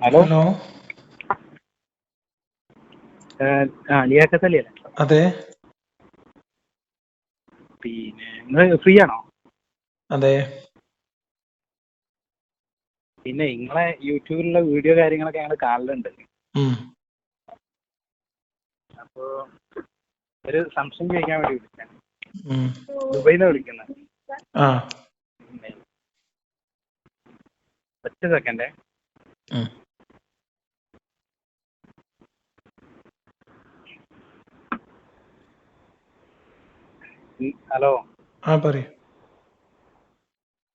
Hello. Hello. Liaquat Ali അല്ലേ? അതെ പിന്നെ നിങ്ങൾ ഫ്രീ ആണോ? അതെ. പിന്നെ നിങ്ങളെ യൂട്യൂബിലുള്ള വീഡിയോ കാര്യങ്ങളൊക്കെ ഞങ്ങൾ കാണലുണ്ട്. ഉം. അപ്പോൾ ഒരു സംശയം ചോദിക്കാൻ വേണ്ടി വിളിച്ചാണ്. ഉം. ദുബൈയിൽ നിന്ന് വിളിക്കുന്നത്. ആ. ഒറ്റ സെക്കൻഡേ. ഉം. ഹലോ. ആ പറയൂ.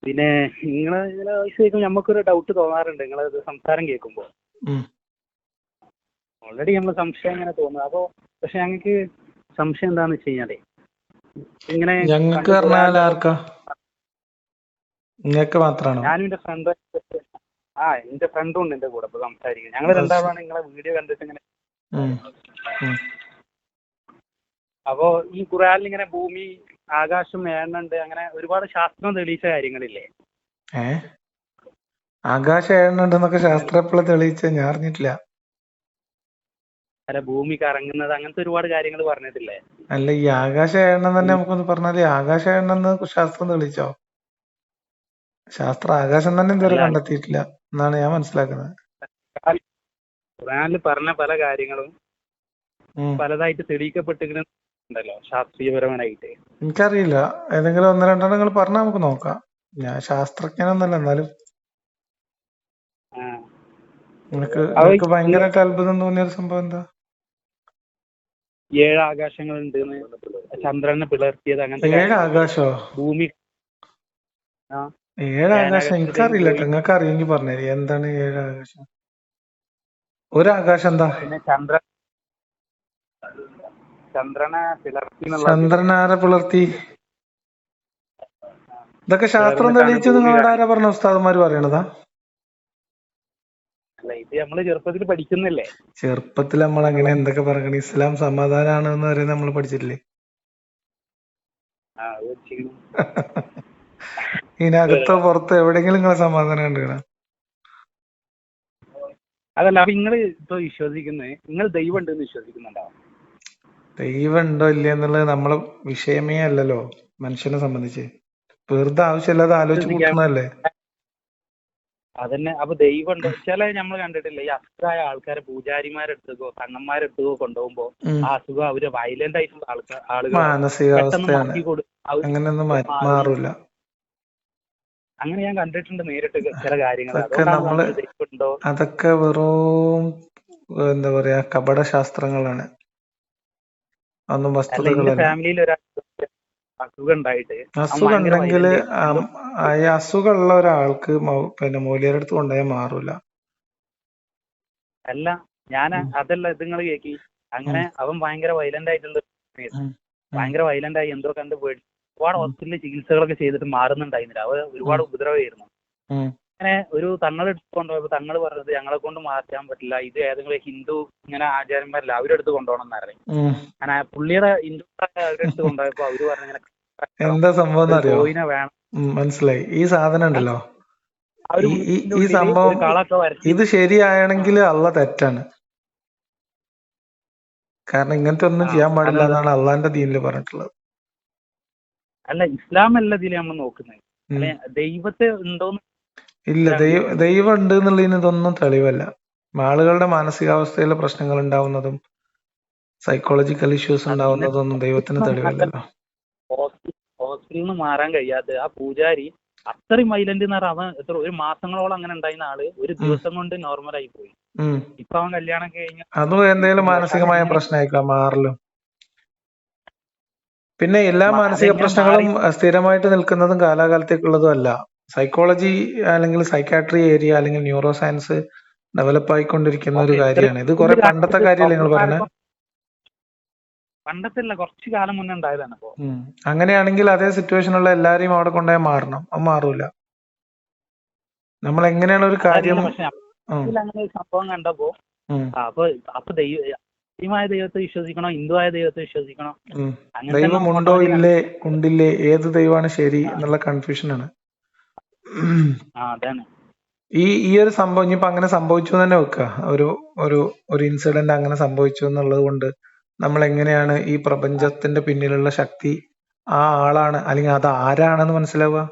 പിന്നെ നിങ്ങളെ വോയിസ് കേൾക്കുമ്പോൾ നമുക്കൊരു ഡൗട്ട് തോന്നാറുണ്ട് നിങ്ങളത് സംസാരം കേൾക്കുമ്പോൾ. ഉം. ഓൾറെഡി നമ്മൾ സംശയം ഇങ്ങനെ തോന്നുന്നു. അപ്പോൾ പക്ഷെ ഞങ്ങൾക്ക് സംശയം എന്താണെന്ന് വെച്ച് കഴിഞ്ഞാലേ ഇങ്ങനെ ഞങ്ങക്ക് പണ്ട് പറഞ്ഞാൽ ഖുറാനിലൊക്കെ ആർക്കാ? നിങ്ങൾക്ക് മാത്രാണോ? ഞാനും എൻ്റെ ഫ്രണ്ട് എൻ്റെ ഫ്രണ്ടും ഉണ്ട് എൻ്റെ കൂടെ ഇപ്പോൾ സംസാരിക്കുന്നത്. ഞങ്ങൾ അത് ശരി. രണ്ടാളാണ് നിങ്ങളെ വീഡിയോ കണ്ടിട്ട് ഇങ്ങനെ. ഉം. ഉം. അപ്പോൾ ഈ ഖുറാനിൽ ഇങ്ങനെ ഭൂമി ആകാശം ഏഴുന്നുണ്ട് അങ്ങനെ ഒരുപാട് ശാസ്ത്രം തെളിയിച്ച കാര്യങ്ങളില്ലേ? ഏ ആകാശം ഏഴുന്നുണ്ടെന്നൊക്കെ ശാസ്ത്രം എപ്പോഴും തെളിയിച്ച ഞാൻ അറിഞ്ഞിട്ടില്ല. അല്ല ഭൂമി കറങ്ങുന്നത് അങ്ങനത്തെ ഒരുപാട് കാര്യങ്ങൾ പറഞ്ഞിട്ടില്ലേ? അല്ല ഈ ആകാശം ഏഴെണ്ണം തന്നെ നമുക്കൊന്ന് പറഞ്ഞാല് ആകാശം ഏഴെണ്ണെന്ന് ശാസ്ത്രം തെളിയിച്ചോ? ശാസ്ത്രം ആകാശം തന്നെ ഇതുവരെ അല്ല കണ്ടെത്തിയിട്ടില്ല എന്നാണ് ഞാൻ മനസ്സിലാക്കുന്നത്. ഖുറാനിൽ പറഞ്ഞ പല കാര്യങ്ങളും ഉം. പലതായിട്ട് തെളിയിക്കപ്പെട്ടിട്ടുണ്ടല്ലോ ശാസ്ത്രീയപരമായിട്ട്. എനിക്കറിയില്ല. ഏതെങ്കിലും ഒന്ന് രണ്ടെണ്ണം നിങ്ങൾ പറഞ്ഞാൽ നമുക്ക് നോക്കാം. ഞാൻ ശാസ്ത്രജ്ഞനൊന്നല്ല, എന്നാലും ആ. നിങ്ങൾക്ക് ഭയങ്കരമായിട്ട് അത്ഭുതം തോന്നിയ ഒരു സംഭവം എന്താ? 7 ആകാശങ്ങളുണ്ട്, ചന്ദ്രനെ പിളർത്തിയത്, അങ്ങനത്തെ 7 കാര്യങ്ങളൊക്കെ. ആകാശോ? ഭൂമി 7 ആകാശം ഏഴാകാശത്തിലേക്ക് എനിക്കറിയില്ല. പോയി. നിങ്ങൾക്ക് അറിയെങ്കിൽ പറഞ്ഞേരി എന്താണ് 7 ആകാശം? ഒരു ആകാശം എന്താ? പിന്നെ ചന്ദ്രനെ പിളർത്തി എന്നുള്ള ചന്ദ്രനാരെ പിളർത്തി? ഇതൊക്കെ ശാസ്ത്രം പിളർന്നിട്ടാണ് തെളിയിച്ച് ഭൂമി നിങ്ങളോട് ആരാ കറങ്ങുന്നത്. പറഞ്ഞ? ഉസ്താദന്മാര് പറയണതാ? അല്ല ഇത് നമ്മള് ചെറുപ്പത്തിൽ പഠിക്കുന്നില്ലേ? ചെറുപ്പത്തിൽ നമ്മൾ അങ്ങനെയുള്ള. അങ്ങനെ എന്തൊക്കെ പറയണ? ഇസ്ലാം സമാധാനാണ് എന്ന് വരെ നമ്മൾ പഠിച്ചിട്ടില്ലേ? അത് പഠിച്ചിരിക്കുന്നു. ഇതിനകത്തോ പുറത്തോ എവിടെയെങ്കിലും നിങ്ങളെ സമാധാനം കണ്ടുകണ? അതല്ല അപ്പൊ നിങ്ങള് ഇപ്പൊ വിശ്വസിക്കുന്നത്, നിങ്ങൾ ദൈവം ഉണ്ടെന്ന് വിശ്വസിക്കുന്നുണ്ടോ? ദൈവം ഉണ്ടോ ഇല്ല എന്നുള്ളത് നമ്മളെ വിഷയമേ അല്ലല്ലോ മനുഷ്യനെ സംബന്ധിച്ച്. വെറുതെ ആവശ്യമില്ലാതെ ആലോചിച്ച് വിശ്വസിക്കാൻ കൂട്ടുന്നതല്ലേ. അതന്നെ. അപ്പൊ ദൈവം ഉണ്ടോ? ചില നമ്മൾ കണ്ടിട്ടില്ല ഈ അസുഖമായ ആൾക്കാരെ പൂജാരിമാരെടുത്തോ തങ്ങന്മാരെടുത്തോ കൊണ്ടുപോകുമ്പോ ഉം. ആ അസുഖം അവര് വയലന്റ് ആയിട്ടുള്ള ആളുകളാവും. പെട്ടെന്ന് മാനസികാവസ്ഥയാണ്. മാറ്റി കൊടുക്കും. അങ്ങനെയൊന്നും മാറുകയും മാറൂല. അങ്ങനെ ഞാൻ കണ്ടിട്ടുണ്ട് നേരിട്ട് ചില കാര്യങ്ങൾ. അതൊക്കെ അതുകൊണ്ടാണ് പറഞ്ഞത് ദൈവം ഉണ്ടോ. അതൊക്കെ വെറും എന്താ പറയാ കപട ശാസ്ത്രങ്ങളാണ്. അതൊന്നും അല്ല എന്റെ വസ്തുതകളല്ല. ഫാമിലിയിൽ ഒരാൾ അസുഖം ഉണ്ടായിട്ട് അവൻ അസുഖം ഭയങ്കര ഉണ്ടെങ്കിൽ വയലന്റ് ആയിരുന്നു. എന്തോ ഈ അസുഖമുള്ള ഒരാൾക്ക് പിന്നെ മൂല്യരുടെ അടുത്ത് കൊണ്ടുപോയാൽ മാറൂല. അല്ല ഞാൻ ഉം. അതല്ല ഇത് നിങ്ങൾ കേക്കി. ഉം. അങ്ങനെ അവൻ ഭയങ്കര വയലന്റ് ആയിട്ടുള്ള ഉം. ഉം. ഭയങ്കര വയലന്റ് ആയി എന്തോ കണ്ട് പോയി ഒരുപാട് ഉം. ഹോസ്പിറ്റലിൽ ചികിത്സകളൊക്കെ ചെയ്തിട്ട് മാറുന്നുണ്ടായിരുന്നില്ല. അവ ഒരുപാട് ഉപദ്രവമായിരുന്നു. ഉം. അങ്ങനെ ഒരു തങ്ങളെടുത്ത് കൊണ്ടുപോയപ്പോൾ തങ്ങൾ പറഞ്ഞത് ഞങ്ങളെ കൊണ്ട് മാറ്റാൻ പറ്റില്ല, ഇത് ഏതെങ്കിലും ഹിന്ദു ഇങ്ങനെ ആചാര്യന്മാരില്ല അവരെടുത്ത് കൊണ്ടുപോകണം എന്നറിയും. ഉം. അങ്ങനെ പുള്ളിയുടെ ഹിന്ദു അവരെടുത്ത് കൊണ്ടുപോയപ്പോൾ അവര് പറഞ്ഞു ഇങ്ങനെ എന്താ സംഭവം ഒരു എന്നറിയോ? കോയിനെ വേണം. മനസ്സിലായി. ഈ സാധനം ഉണ്ടല്ലോ, ആ ഒരു ഈ ഈ വീട്ടിന്റെ ഈ ഉള്ളില് സംഭവം ഒരു കളൊക്കെ വരച്ച്. ഇത് ശരിയാണെങ്കിൽ അള്ള തെറ്റാണ്. കാരണം ഇങ്ങനത്തെ ഒന്നും ചെയ്യാൻ പാടില്ല അതെന്താ? എന്നാണ് അള്ളാന്റെ ദീനിൽ പറഞ്ഞിട്ടുള്ളത്. അല്ല ഇസ്ലാം അല്ല ഇതിൽ നമ്മൾ നോക്കുന്നത്. ഉം. അല്ലെ ദൈവത്തെ ഉണ്ടോന്ന് ഇല്ല, ദൈവം ഉണ്ട് എന്നുള്ളതിന് ഇതൊന്നും തെളിവല്ല. ആളുകളുടെ മാനസികാവസ്ഥയിലെ പ്രശ്നങ്ങൾ ഉണ്ടാവുന്നതും സൈക്കോളജിക്കൽ ഇഷ്യൂസ് പിന്നെ ഉണ്ടാവുന്നതൊന്നും ദൈവത്തിന് തെളിവല്ലല്ലോ. ഹോസ്പിറ്റലിൽ നിന്ന് മാറാൻ കഴിയാതെ ആ പൂജാരി അത്രയും വൈലന്റ് എന്ന് പറഞ്ഞാൽ അവൻ ഒരു മാസങ്ങളോളം അങ്ങനെ ഉണ്ടായിരുന്ന ആള് ഒരു ദിവസം കൊണ്ട് നോർമലായി പോയി. ഇപ്പൊ അവൻ കല്യാണം കഴിഞ്ഞ അതും എന്തെങ്കിലും മാനസികമായ പ്രശ്നമായിരിക്കാം മാറലും. പിന്നെ എല്ലാ മാനസിക അതെങ്ങനെ പ്രശ്നങ്ങളും മാറി. സ്ഥിരമായിട്ട് നിൽക്കുന്നതും കാലാകാലത്തേക്കുള്ളതും അല്ല. സൈക്കോളജി അല്ലെങ്കിൽ സൈക്കാട്രി ഏരിയ അല്ലെങ്കിൽ ന്യൂറോ സയൻസ് ഡെവലപ്പ് ആയിക്കൊണ്ടിരിക്കുന്ന ഒരു കാര്യമാണ്. ഇത് കുറെ പണ്ടത്തെ കാര്യമല്ലേ നിങ്ങൾ പറഞ്ഞത്? പണ്ടത്തെ കുറച്ചു കാലം മുന്നേ ഉണ്ടായതാണ്. അപ്പൊ അങ്ങനെയാണെങ്കിൽ അതേ സിറ്റുവേഷനുള്ള എല്ലാരെയും അവിടെ കൊണ്ടുപോയി മാറണം. അത് മാറൂല. നമ്മൾ എങ്ങനെയാണ് ഒരു കാര്യം അങ്ങനെ ഒരു സംഭവം കണ്ടപ്പോ അപ്പൊ ദൈവമായ ദൈവത്തെ വിശ്വസിക്കണോ ഹിന്ദുവായ ദൈവത്തെ വിശ്വസിക്കണോ? ദൈവം ഉണ്ടോ ഇല്ലേ ഉണ്ടില്ലേ ഏത് ദൈവമാണ് ശരി എന്നുള്ള കൺഫ്യൂഷനാണ്. അതാണ്. ഈ ഒരു സംഭവം ഇനിയിപ്പോ അങ്ങനെ സംഭവിച്ചു എന്ന് തന്നെ വെക്കുക. ഒരു ഒരു ഒരു ഇൻസിഡന്റ് അങ്ങനെ സംഭവിച്ചു എന്നുള്ളത് കൊണ്ട് നമ്മൾ എങ്ങനെയാണ് ഈ പ്രപഞ്ചത്തിന്റെ പിന്നിലുള്ള ശക്തി ആ ആളാണ് അല്ലെങ്കിൽ അത് ആരാണെന്ന് മനസ്സിലാവുക?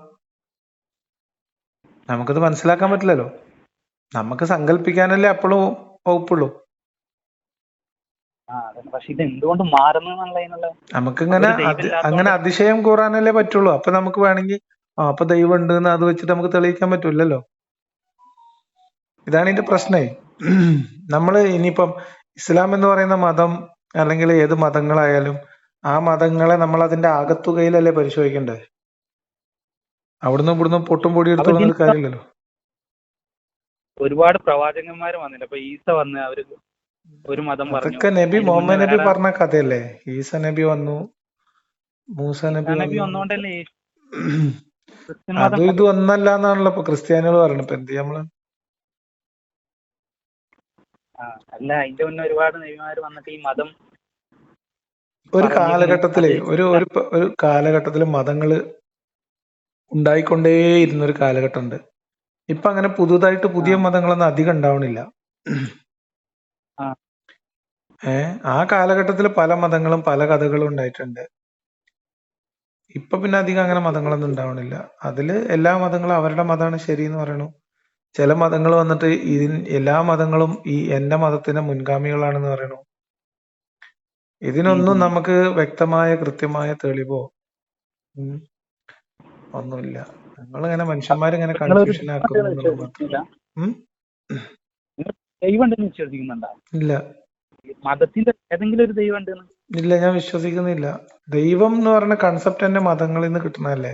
നമുക്കത് മനസ്സിലാക്കാൻ പറ്റില്ലല്ലോ. നമുക്ക് സങ്കല്പിക്കാനല്ലേ അപ്പോഴും വകുപ്പുള്ളൂ. പക്ഷെ ഇത് എന്തുകൊണ്ട് മാറുന്നു എന്നുള്ളതിനുള്ള നമുക്കിങ്ങനെ അങ്ങനെ അതിശയം കൂറാനല്ലേ പറ്റുള്ളൂ. അപ്പൊ നമുക്ക് വേണമെങ്കിൽ അപ്പൊ ദൈവം ഉണ്ട് എന്ന് അത് വെച്ചിട്ട് നമുക്ക് തെളിയിക്കാൻ പറ്റൂലല്ലോ. ഇതാണ് ഇതിന്റെ പ്രശ്നേ. നമ്മള് ഇനിയിപ്പം ഇസ്ലാം എന്ന് പറയുന്ന മതം അല്ലെങ്കിൽ ഏത് മതങ്ങളായാലും ആ മതങ്ങളെ നമ്മൾ അതിന്റെ ആകത്തുകയിലല്ലേ പരിശോധിക്കേണ്ടത്. അവിടുന്ന് ഇവിടുന്ന് പൊട്ടും പൊടി എടുത്തോളുന്ന കാര്യമില്ലല്ലോ. ഒരുപാട് പ്രവാചകന്മാർ വന്നില്ല. അപ്പൊ ഈസ വന്ന് അവര് ഒരു മതം പറഞ്ഞു. അതൊക്കെ നബി മുഹമ്മദ് നബി പറഞ്ഞ കഥയല്ലേ. ഈസ നബി വന്നു, മൂസ നബി വന്നോണ്ടല്ലേ അതും ഇത് ഒന്നല്ല എന്നാണല്ലോ ഇപ്പൊ ക്രിസ്ത്യാനികൾ പറയണത്. ഇപ്പൊ എന്ത് നമ്മള് അല്ല, അതിന്റെ മുന്നേ ഒരുപാട് നബിമാര് വന്നിട്ട് ഈ മതം ഒരു കാലഘട്ടത്തില് ഒരു കാലഘട്ടത്തില് മതങ്ങള് ഉണ്ടായിക്കൊണ്ടേയിരുന്ന ഒരു കാലഘട്ടം ഉണ്ട്. ഇപ്പൊ അങ്ങനെ പുതുതായിട്ട് പുതിയ മതങ്ങളൊന്നും അധികം ഉണ്ടാവണില്ല. ആ കാലഘട്ടത്തിൽ പല മതങ്ങളും പല കഥകളും ഉണ്ടായിട്ടുണ്ട്. ഇപ്പൊ പിന്നെ അധികം അങ്ങനെ മതങ്ങളൊന്നും ഉണ്ടാവണില്ല. അതില് എല്ലാ മതങ്ങളും അവരുടെ മതമാണ് ശരി എന്ന് പറയണു. ചില മതങ്ങൾ വന്നിട്ട് എല്ലാ മതങ്ങളും ഈ എന്റെ മതത്തിന്റെ മുൻഗാമികളാണെന്ന് പറയണു. ഇതിനൊന്നും നമുക്ക് വ്യക്തമായ കൃത്യമായ തെളിവോ ഒന്നുമില്ല. ഞങ്ങളിങ്ങനെ മനുഷ്യന്മാരിങ്ങനെ കൺഫ്യൂഷൻ ആക്കുന്നു മാത്രം. ഇല്ല, മതത്തിന്റെ ഏതെങ്കിലും ഒരു ദൈവം ഉണ്ട്? ഇല്ല, ഞാൻ വിശ്വസിക്കുന്നില്ല. ദൈവം എന്ന് പറയുന്ന കൺസെപ്റ്റ് തന്നെ മതങ്ങളിൽ നിന്ന് കിട്ടുന്നതല്ലേ.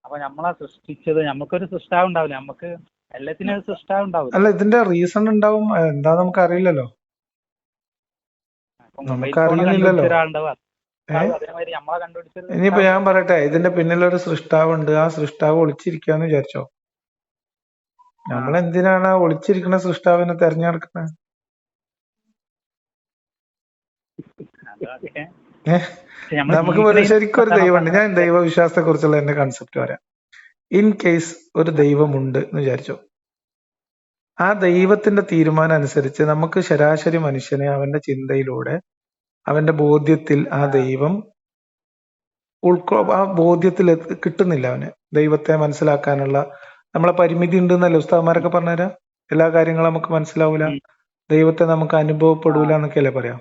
അപ്പൊ നമ്മളാ സൃഷ്ടിച്ചത്, നമുക്കൊരു സൃഷ്ടാവ് ഉണ്ടാവില്ല, നമുക്ക് എല്ലാത്തിനും ഒരു സൃഷ്ടാവ് ഉണ്ടാവും. അല്ല, ഇതിന്റെ റീസൺ ഉണ്ടാവും. എന്താ നമുക്ക് അറിയില്ലല്ലോ. നമുക്കറിയുന്നില്ലല്ലോ. ഇനിയിപ്പോ ഞാൻ പറയട്ടെ, ഇതിന്റെ പിന്നിലൊരു സൃഷ്ടാവുണ്ട്. ആ സൃഷ്ടാവ് ഒളിച്ചിരിക്കാന്ന് വിചാരിച്ചോ. നമ്മളെന്തിനാണ് ആ ഒളിച്ചിരിക്കുന്ന സൃഷ്ടാവിനെ തെരഞ്ഞെടുക്കുന്നത്? നമുക്ക് ശരിക്കും ഒരു ദൈവമുണ്ട്. ഞാൻ ദൈവവിശ്വാസത്തെ കുറിച്ചുള്ള എന്റെ കൺസെപ്റ്റ് പറയാം. ഇൻ കേസ് ഒരു ദൈവമുണ്ട് എന്ന് വിചാരിച്ചോ, ആ ദൈവത്തിന്റെ തീരുമാനം അനുസരിച്ച് നമുക്ക് ശരാശരി മനുഷ്യനെ അവന്റെ ചിന്തയിലൂടെ അവന്റെ ബോധ്യത്തിൽ ആ ദൈവം ആ ബോധ്യത്തിൽ കിട്ടുന്നില്ല. അവന് ദൈവത്തെ മനസ്സിലാക്കാനുള്ള നമ്മളെ പരിമിതി ഉണ്ടെന്നല്ലേ ഉസ്താദ്മാരൊക്കെ പറഞ്ഞുതരാം. എല്ലാ കാര്യങ്ങളും നമുക്ക് മനസ്സിലാവൂല, ദൈവത്തെ നമുക്ക് അനുഭവപ്പെടൂല എന്നൊക്കെയല്ലേ പറയാം.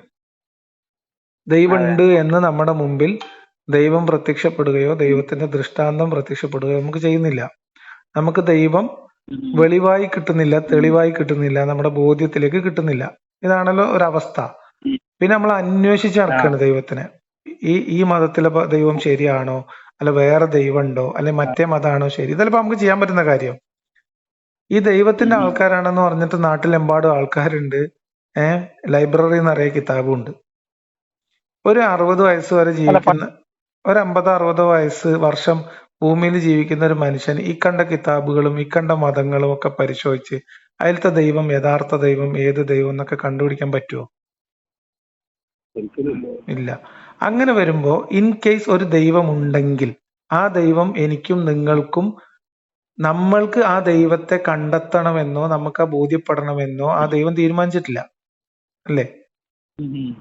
ദൈവം ഉണ്ട് എന്ന് നമ്മുടെ മുമ്പിൽ ദൈവം പ്രത്യക്ഷപ്പെടുകയോ ദൈവത്തിന്റെ ദൃഷ്ടാന്തം പ്രത്യക്ഷപ്പെടുകയോ നമുക്ക് ചെയ്യുന്നില്ല. നമുക്ക് ദൈവം വെളിവായി കിട്ടുന്നില്ല, തെളിവായി കിട്ടുന്നില്ല, നമ്മുടെ ബോധ്യത്തിലേക്ക് കിട്ടുന്നില്ല. ഇതാണല്ലോ ഒരവസ്ഥ. പിന്നെ നമ്മൾ അന്വേഷിച്ച് നടക്കുകയാണ് ദൈവത്തിനെ. ഈ മതത്തിലെ ദൈവം ശരിയാണോ, അല്ല വേറെ ദൈവം ഉണ്ടോ, അല്ലെ മറ്റേ മതമാണോ ശരി? ഇതല്ലപ്പോ നമുക്ക് ചെയ്യാൻ പറ്റുന്ന കാര്യം. ഈ ദൈവത്തിന്റെ ആൾക്കാരാണെന്ന് പറഞ്ഞിട്ട് നാട്ടിലെമ്പാടും ആൾക്കാരുണ്ട്. ലൈബ്രറി നിറയെ കിതാബുണ്ട്. ഒരു 60 വയസ്സ് വരെ ജീവിക്കുന്ന, ഒരു 50-60 വയസ്സ് വർഷം ഭൂമിയിൽ ജീവിക്കുന്ന ഒരു മനുഷ്യൻ ഈ കണ്ട കിതാബുകളും ഈ കണ്ട മതങ്ങളും ഒക്കെ പരിശോധിച്ച് അതിലത്തെ ദൈവം, യഥാർത്ഥ ദൈവം ഏത് ദൈവം എന്നൊക്കെ കണ്ടുപിടിക്കാൻ പറ്റുമോ? ഇല്ല. അങ്ങനെ വരുമ്പോ ഇൻ കേസ് ഒരു ദൈവം ഉണ്ടെങ്കിൽ ആ ദൈവം എനിക്കും നിങ്ങൾക്കും, നമ്മൾക്ക് ആ ദൈവത്തെ കണ്ടെത്തണമെന്നോ നമുക്ക് ആ ബോധ്യപ്പെടണമെന്നോ ആ ദൈവം തീരുമാനിച്ചിട്ടില്ല, അല്ലേ?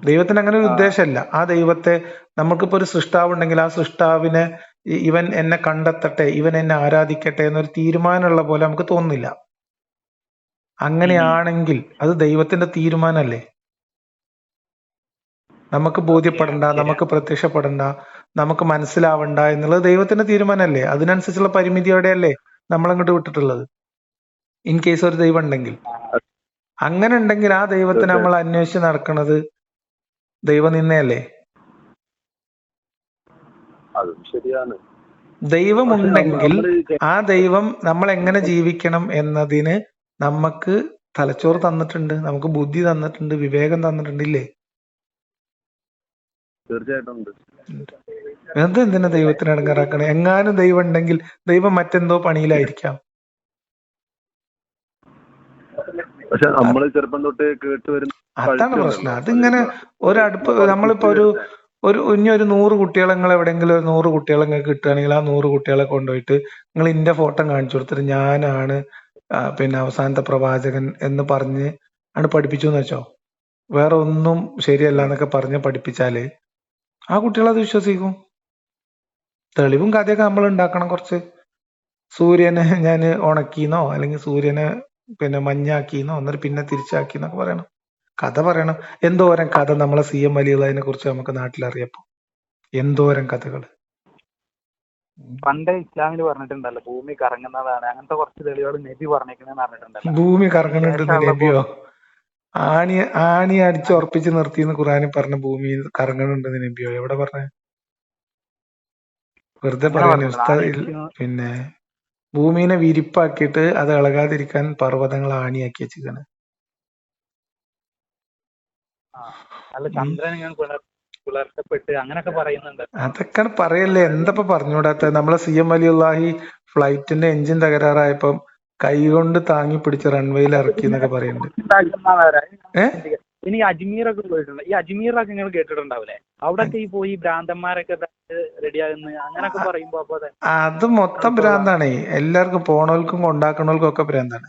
ദൈവത്തിന് അങ്ങനെ ഒരു ഉദ്ദേശമല്ല. ആ ദൈവത്തെ, നമുക്കിപ്പോ ഒരു സൃഷ്ടാവ് ഉണ്ടെങ്കിൽ ആ സൃഷ്ടാവിനെ ഇവൻ എന്നെ കണ്ടെത്തട്ടെ, ഇവൻ എന്നെ ആരാധിക്കട്ടെ എന്നൊരു തീരുമാനമുള്ള പോലെ നമുക്ക് തോന്നുന്നില്ല. അങ്ങനെയാണെങ്കിൽ അത് ദൈവത്തിന്റെ തീരുമാനമല്ലേ. നമുക്ക് ബോധ്യപ്പെടണ്ട, നമുക്ക് പ്രത്യക്ഷപ്പെടണ്ട, നമുക്ക് മനസ്സിലാവണ്ട എന്നുള്ളത് ദൈവത്തിന്റെ തീരുമാനമല്ലേ. അതിനനുസരിച്ചുള്ള പരിമിതിയോടെയല്ലേ നമ്മളങ്ങോട്ട് വിട്ടിട്ടുള്ളത്. ഇൻ കേസ് ഒരു ദൈവം ഉണ്ടെങ്കിൽ, അങ്ങനെ ഉണ്ടെങ്കിൽ ആ ദൈവത്തിനെ നമ്മൾ അന്വേഷിച്ച് നടക്കുന്നത് ദൈവനിന്ദയല്ലേ. ദൈവമുണ്ടെങ്കിൽ ആ ദൈവം നമ്മൾ എങ്ങനെ ജീവിക്കണം എന്നതിന് നമുക്ക് തലച്ചോറ് തന്നിട്ടുണ്ട്, നമുക്ക് ബുദ്ധി തന്നിട്ടുണ്ട്, വിവേകം തന്നിട്ടുണ്ട്, ഇല്ലേ? തീർച്ചയായിട്ടും. എന്തിനാ ദൈവത്തിന് ഇടങ്ങാറാക്കണേ? എങ്ങാനും ദൈവം ഉണ്ടെങ്കിൽ ദൈവം മറ്റെന്തോ പണിയിലായിരിക്കാം. പക്ഷെ നമ്മൾ ചെറുപ്പം തൊട്ട് കേട്ട് വരുന്ന അതാണ് പ്രശ്നം. അതിങ്ങനെ ഒരടുപ്പ്, നമ്മളിപ്പോ ഇനി ഒരു 100 കുട്ടികളെ നിങ്ങൾ എവിടെയെങ്കിലും ഒരു 100 കുട്ടികളെ നിങ്ങൾക്ക് കിട്ടുകയാണെങ്കിൽ ആ 100 കുട്ടികളെ കൊണ്ടുപോയിട്ട് നിങ്ങൾ ഇന്റെ ഫോട്ടോ കാണിച്ചു കൊടുത്തിട്ട് ഞാനാണ് പിന്നെ അവസാനത്തെ പ്രവാചകൻ എന്ന് പറഞ്ഞ് ആണ് പഠിപ്പിച്ചു എന്ന് വെച്ചോ. വേറെ ഒന്നും ശരിയല്ല എന്നൊക്കെ പറഞ്ഞ് പഠിപ്പിച്ചാല് ആ കുട്ടികൾ അത് വിശ്വസിക്കും. തെളിവും കഥയൊക്കെ നമ്മൾ ഉണ്ടാക്കണം. കുറച്ച് സൂര്യനെ ഞാൻ ഉണക്കിന്നോ അല്ലെങ്കിൽ സൂര്യനെ പിന്നെ മഞ്ഞാക്കിന്നോ എന്നിട്ട് പിന്നെ തിരിച്ചാക്കി എന്നൊക്കെ പറയണം. കഥ പറയണം. എന്തോരം കഥ നമ്മളെ CM വലിയുള്ളതിനെ കുറിച്ച് നമുക്ക് നാട്ടിലറിയപ്പോ. എന്തോരം കഥകൾ. പണ്ട് ഇസ്ലാമിൽ പറഞ്ഞിട്ടുണ്ടല്ലോ ഭൂമി കറങ്ങുന്നതാണ്, അങ്ങനത്തെ കുറച്ച് തെളിവുകൾ നബി പറഞ്ഞേക്കണെന്ന് പറഞ്ഞിട്ടുണ്ടല്ലോ. ഭൂമി കറങ്ങുന്നുണ്ടെന്ന് നബിയോ? ആണി അടിച്ച് ഉറപ്പിച്ച് നിർത്തിയെന്ന് ഖുറാനിൽ പറഞ്ഞ ഭൂമി കറങ്ങുന്നുണ്ടെന്ന് നബിയോ? എവിടെ പറഞ്ഞ? വെറുതെ പറയുന്നത് ഉസ്താദ്. പിന്നെ ഭൂമിനെ വിരിപ്പാക്കിയിട്ട് അത് ഇളകാതിരിക്കാൻ പർവ്വതങ്ങൾ ആണിയാക്കി വെച്ചിരിക്കാണ്. അല്ല ചന്ദ്രൻ ഇങ്ങനെ പുലർത്തപ്പെട്ട് അങ്ങനൊക്കെ പറയുന്നുണ്ട്. അതൊക്കെ പറയല്ലേ. എന്തപ്പോ പറഞ്ഞുകൂടാത്ത? നമ്മളെ CM വലിയുള്ളാഹി ഫ്ലൈറ്റിന്റെ എഞ്ചിൻ തകരാറായപ്പം കൈകൊണ്ട് താങ്ങി പിടിച്ച് റൺവേയിൽ ഇറക്കി എന്നൊക്കെ പറയുന്നുണ്ട്. ഇനി അജ്മീറൊക്കെ പോയിട്ടുണ്ട്. ഈ അജ്മീറൊക്കെ നിങ്ങൾ കേട്ടിട്ടുണ്ടാവില്ലേ? അവിടൊക്കെ ഈ പോയി ഭ്രാന്തന്മാരൊക്കെ റെഡിയാകുന്നു അങ്ങനൊക്കെ പറയുമ്പോ അപ്പൊ അത് മൊത്തം ഭ്രാന്താണേ. എല്ലാവർക്കും പോണവർക്കും ഉണ്ടാക്കണവർക്കും ഒക്കെ ഭ്രാന്താണ്.